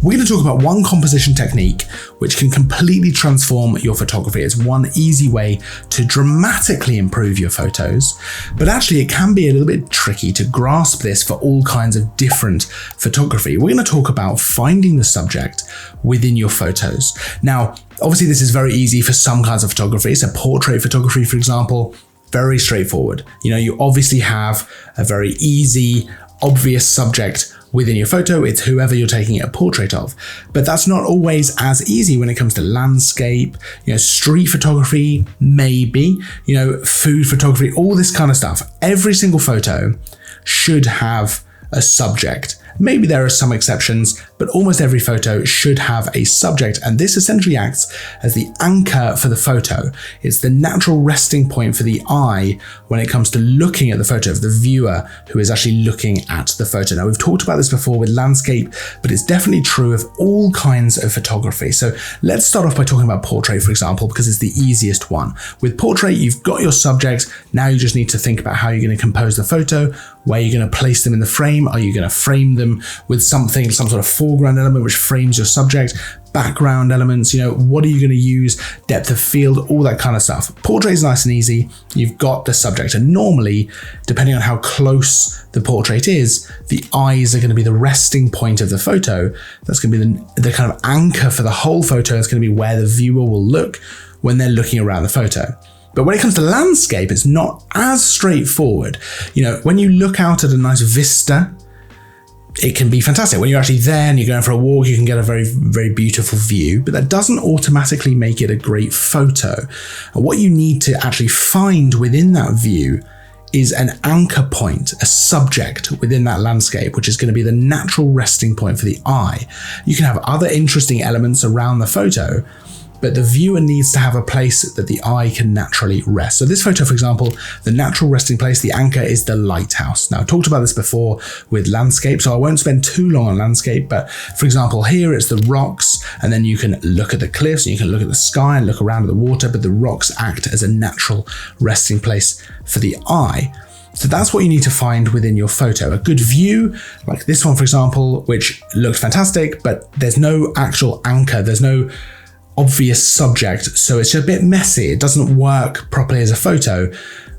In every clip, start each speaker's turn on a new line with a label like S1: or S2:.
S1: We're going to talk about one composition technique which can completely transform your photography. It's one easy way to dramatically improve your photos, but actually it can be a little bit tricky to grasp this for all kinds of different photography. We're going to talk about finding the subject within your photos. Now, obviously this is very easy for some kinds of photography. So portrait photography, for example, very straightforward. You obviously have a very easy, obvious subject within your photo. It's whoever you're taking a portrait of. But that's not always as easy when it comes to landscape, street photography, maybe, food photography, all this kind of stuff. Every single photo should have a subject. Maybe there are some exceptions, but almost every photo should have a subject, and this essentially acts as the anchor for the photo. It's the natural resting point for the eye when it comes to looking at the photo, of the viewer who is actually looking at the photo. Now, we've talked about this before with landscape, but it's definitely true of all kinds of photography. So let's start off by talking about portrait, for example, because it's the easiest one. With portrait, you've got your subject. Now you just need to think about how you're going to compose the photo, where you're going to place them in the frame. Are you going to frame them with some sort of foreground element which frames your subject, background elements, what are you going to use, depth of field, all that kind of stuff. Portrait is nice and easy. You've got the subject, and normally, depending on how close the portrait is, the eyes are going to be the resting point of the photo. That's going to be the kind of anchor for the whole photo. It's going to be where the viewer will look when they're looking around the photo. But when it comes to landscape, it's not as straightforward. When you look out at a nice vista, it can be fantastic. When you're actually there and you're going for a walk, you can get a very, very beautiful view, but that doesn't automatically make it a great photo. And what you need to actually find within that view is an anchor point, a subject within that landscape, which is going to be the natural resting point for the eye. You can have other interesting elements around the photo, but the viewer needs to have a place that the eye can naturally rest. So this photo, for example, the natural resting place, the anchor, is the lighthouse. Now, I talked about this before with landscape, so I won't spend too long on landscape, but for example, here it's the rocks, and then you can look at the cliffs, and you can look at the sky and look around at the water, but the rocks act as a natural resting place for the eye. So that's what you need to find within your photo. A good view, like this one, for example, which looked fantastic, but there's no actual anchor, there's no obvious subject, so it's a bit messy. It doesn't work properly as a photo,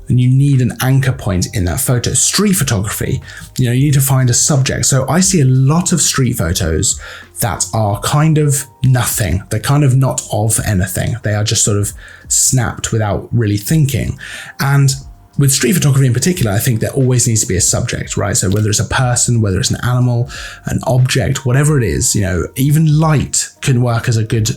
S1: and you need an anchor point in that photo. Street photography, you need to find a subject. So I see a lot of street photos that are kind of nothing. They're kind of not of anything. They are just sort of snapped without really thinking. And with street photography in particular, I think there always needs to be a subject, right? So whether it's a person, whether it's an animal, an object, whatever it is, even light can work as a good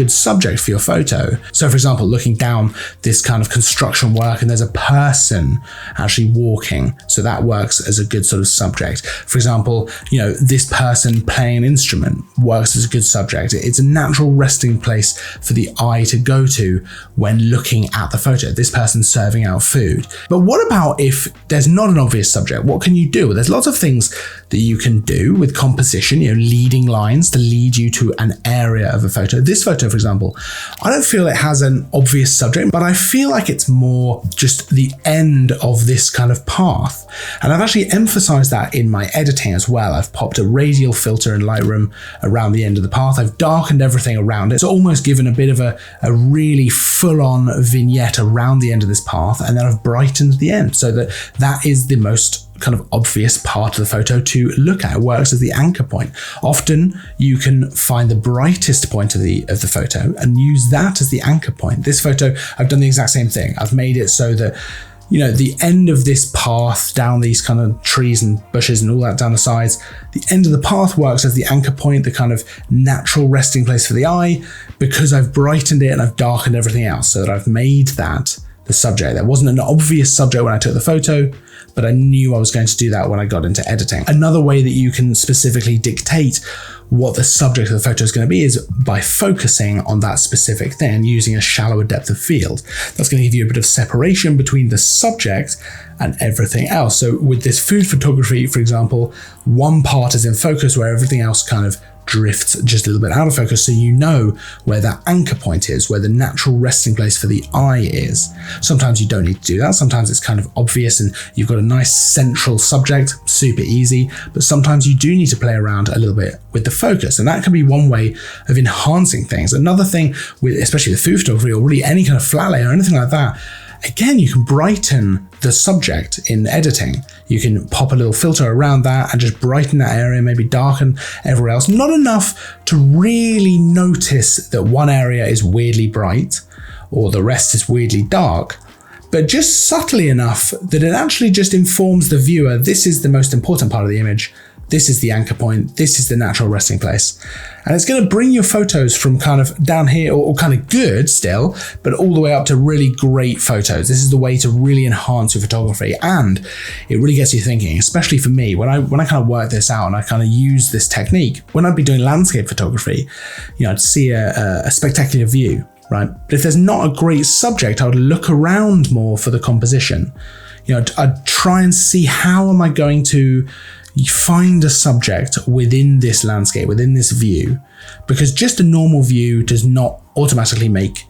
S1: subject for your photo. So for example, looking down this kind of construction work and there's a person actually walking. So that works as a good sort of subject. For example, this person playing an instrument works as a good subject. It's a natural resting place for the eye to go to when looking at the photo. This person's serving out food. But what about if there's not an obvious subject? What can you do? Well, there's lots of things that you can do with composition, leading lines to lead you to an area of a photo. This photo, for example, I don't feel it has an obvious subject, but I feel like it's more just the end of this kind of path. And I've actually emphasized that in my editing as well. I've popped a radial filter in Lightroom around the end of the path. I've darkened everything around it. So almost given a bit of a really full-on vignette around the end of this path, and then I've brightened the end so that is the most kind of obvious part of the photo to look at. It works as the anchor point. Often you can find the brightest point of the photo and use that as the anchor point. This photo, I've done the exact same thing. I've made it so that the end of this path down these kind of trees and bushes and all that down the sides, the end of the path works as the anchor point, the kind of natural resting place for the eye, because I've brightened it and I've darkened everything else so that I've made that the subject. There wasn't an obvious subject when I took the photo, but I knew I was going to do that when I got into editing. Another way that you can specifically dictate what the subject of the photo is going to be is by focusing on that specific thing and using a shallower depth of field. That's going to give you a bit of separation between the subject and everything else. So with this food photography, for example, one part is in focus where everything else kind of drifts just a little bit out of focus, so you know where that anchor point is, where the natural resting place for the eye is. Sometimes you don't need to do that. Sometimes it's kind of obvious and you've got a nice central subject, super easy, but sometimes you do need to play around a little bit with the focus, and that can be one way of enhancing things. Another thing with, especially with food photography or really any kind of flat lay or anything like that, again, you can brighten the subject in editing. You can pop a little filter around that and just brighten that area, maybe darken everywhere else. Not enough to really notice that one area is weirdly bright or the rest is weirdly dark, but just subtly enough that it actually just informs the viewer, this is the most important part of the image. This is the anchor point. This is the natural resting place. And it's going to bring your photos from kind of down here or kind of good still, but all the way up to really great photos. This is the way to really enhance your photography. And it really gets you thinking, especially for me, when I kind of work this out and I kind of use this technique, when I'd be doing landscape photography, you know, I'd see a spectacular view, right? But if there's not a great subject, I would look around more for the composition. You know, I'd try and see how am I going to find a subject within this landscape, within this view, because just a normal view does not automatically make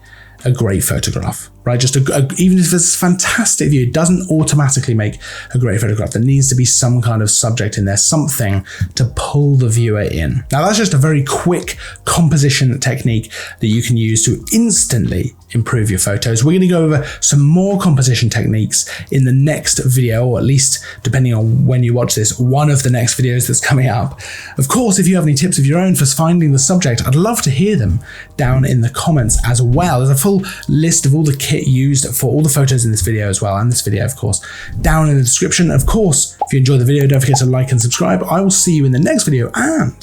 S1: a great photograph, right? Just even if it's a fantastic view, it doesn't automatically make a great photograph. There needs to be some kind of subject in there, something to pull the viewer in. Now, that's just a very quick composition technique that you can use to instantly improve your photos. We're going to go over some more composition techniques in the next video, or at least depending on when you watch this, one of the next videos that's coming up. Of course, if you have any tips of your own for finding the subject, I'd love to hear them down in the comments as well. There's a full list of all the kit used for all the photos in this video as well, and this video, of course, down in the description. Of course, if you enjoyed the video, don't forget to like and subscribe. I will see you in the next video, and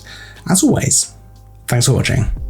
S1: as always, thanks for watching.